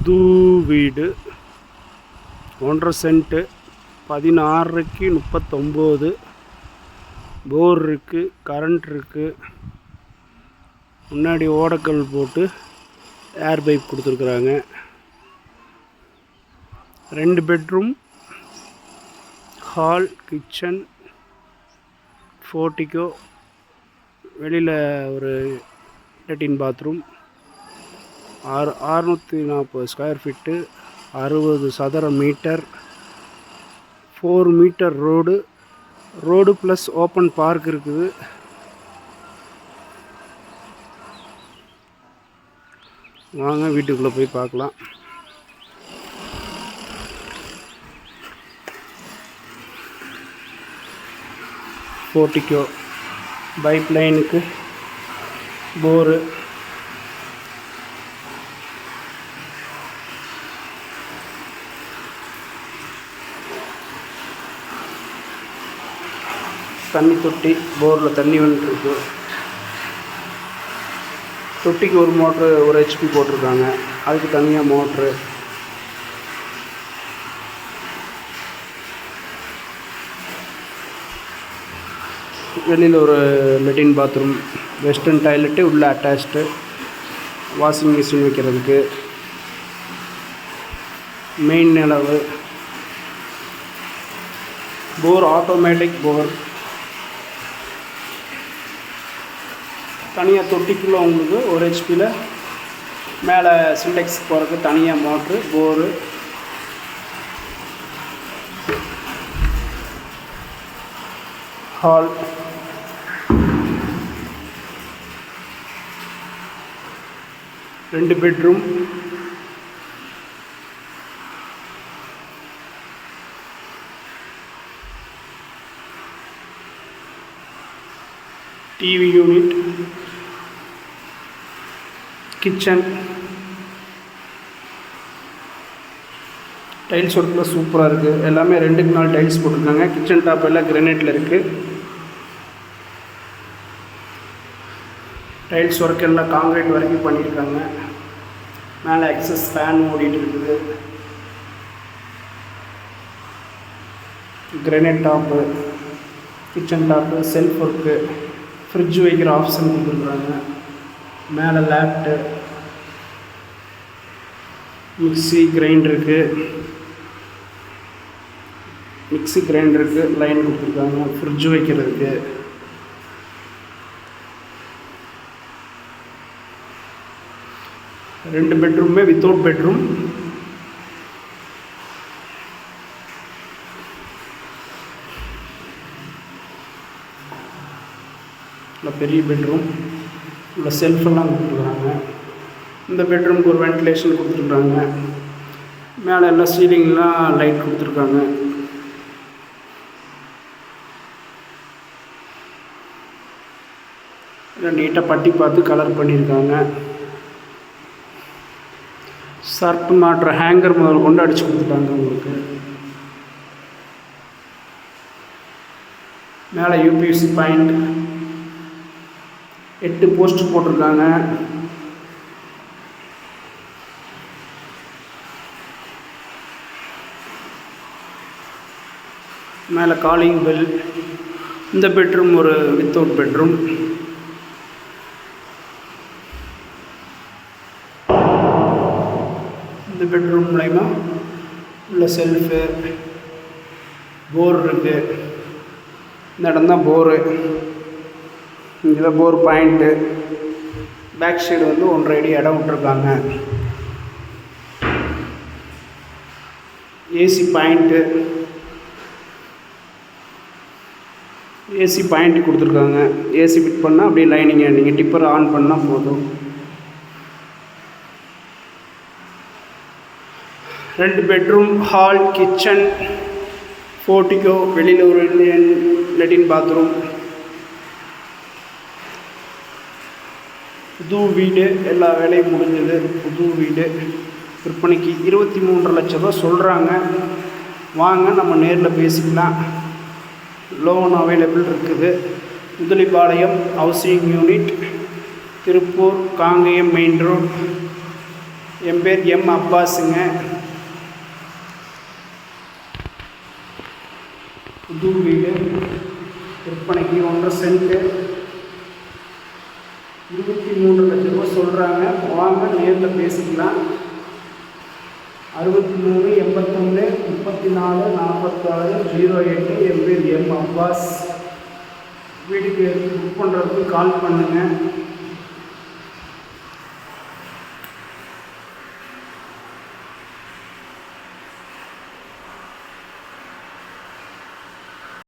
புது வீடு 1.5 சென்ட்டு 16க்கு 39. போர் இருக்குது, கரண்ட் இருக்குது. முன்னாடி ஓடக்கல் போட்டு ஏர் பைப் கொடுத்துருக்குறாங்க. 2 பெட்ரூம், ஹால், கிச்சன், போர்ட்டிகோ, வெளியில் ஒரு லெட்டின் பாத்ரூம். 640 ஸ்கொயர் ஃபீட்டு, 60 சதுர metre, 4 metre road plus open park இருக்குது. வாங்க வீட்டுக்குள்ளே போய் பார்க்கலாம். போர்ட்டிகோ, பைப் லைனுக்கு போரு, தண்ணி தொட்டி, போரில் தண்ணி வந்துட்டுருக்கு. தொட்டிக்கு ஒரு மோட்ரு, ஒரு ஹெச்பி போட்டிருக்காங்க, அதுக்கு தனியாக மோட்ரு. வெளியில் ஒரு லெட்டின் பாத்ரூம், வெஸ்டர்ன் டாய்லெட்டு உள்ள அட்டாச்டு, வாஷிங் மிஷின் வைக்கிறதுக்கு, மெயின் நிலவு, போர் ஆட்டோமேட்டிக் போர். தனியாக தொட்டிக்குள்ளே உங்களுக்கு ஒரு ஹெச்பியில் மேலே சிண்டெக்ஸ் போகிறதுக்கு தனியாக மோட்ரு, போரு. ஹால், ரெண்டு bedroom, TV unit, kitchen. Tiles ஒர்க்கில் சூப்பராக இருக்குது. எல்லாமே 2க்கு 4 டைல்ஸ் போட்டிருக்காங்க. கிச்சன் டாப் எல்லாம் கிரானைட்டில் இருக்குது. டைல்ஸ் ஒர்க் எல்லாம் காங்கிரீட் வரைக்கும் பண்ணியிருக்காங்க. மேலே எக்ஸஸ் ஃபேன் ஓடிட்டு இருக்குது. Granite top, kitchen top, self work, fridge வைக்கிற ஆப்ஷன் கொடுத்துருக்குறாங்க. மேலே லேப்டு, மிக்சி கிரைண்டருக்கு லைன் கொடுத்துருக்காங்க. ஃப்ரிட்ஜ் வைக்கிறதுக்கு. ரெண்டு பெட்ரூமே வித்தவுட் பெட்ரூம். இல்லை பெரிய பெட்ரூம், உள்ள செல்ஃபெல்லாம் கொடுத்துருக்குறாங்க. இந்த பெட்ரூமுக்கு ஒரு வென்டிலேஷன் கொடுத்துருக்குறாங்க. மேலே எல்லாம் சீலிங்லாம் லைட் கொடுத்துருக்காங்க. எல்லாம் நீட்டாக பட்டி பார்த்து கலர் பண்ணியிருக்காங்க. சர்ட் மாட்டுற ஹேங்கர் முதல் கொண்டு அடித்து கொடுத்துட்டாங்க உங்களுக்கு. மேலே யூபிஎஸ்சி பாயிண்ட், 8 போஸ்ட் போட்டிருக்காங்க. மேலே காலிங் பெல். இந்த பெட்ரூம் ஒரு வித்தவுட் பெட்ரூம். இந்த பெட்ரூம் மூலயமா உள்ள செல்ஃபு, போர் இருக்குது. இந்த இடம் தான் போரு. இங்கே போர் பாயிண்ட்டு. பேக் சைடு வந்து 1.5 அடி இடம் விட்டுருக்காங்க. ஏசி பாயிண்ட்டு, ஏசி பாயிண்ட் கொடுத்துருக்காங்க. ஏசி ஃபிட் பண்ணால் அப்படியே லைனிங்க நீங்கள் டிப்பர் ஆன் பண்ணால் போதும். 2 பெட்ரூம், ஹால், கிச்சன், போர்ட்டிகோ, வெளியில் ஒரு லெட்டின் பாத்ரூம். புது வீடு, எல்லா வேலையும் முடிஞ்சது. புது வீடு விற்பனைக்கு 23.5 லட்ச ரூபா சொல்கிறாங்க. வாங்க நம்ம நேரில் பேசிக்கலாம். லோன் அவைலபிள் இருக்குது. Muthalipalayam housing unit, Tiruppur, Kangeyam main road. என் பேர் எம் அப்பாஸுங்க. புது வீடு விற்பனைக்கு 1.5 சென்ட்டு 23 லட்ச ரூபா சொல்கிறாங்க. வாங்க நேரில் பேசிக்கலாம். 63 81 34 46 08. என் பேர் எம் அப்பாஸ். வீட்டுக்கு புக் பண்ணுறதுக்கு கால் பண்ணுங்கள்.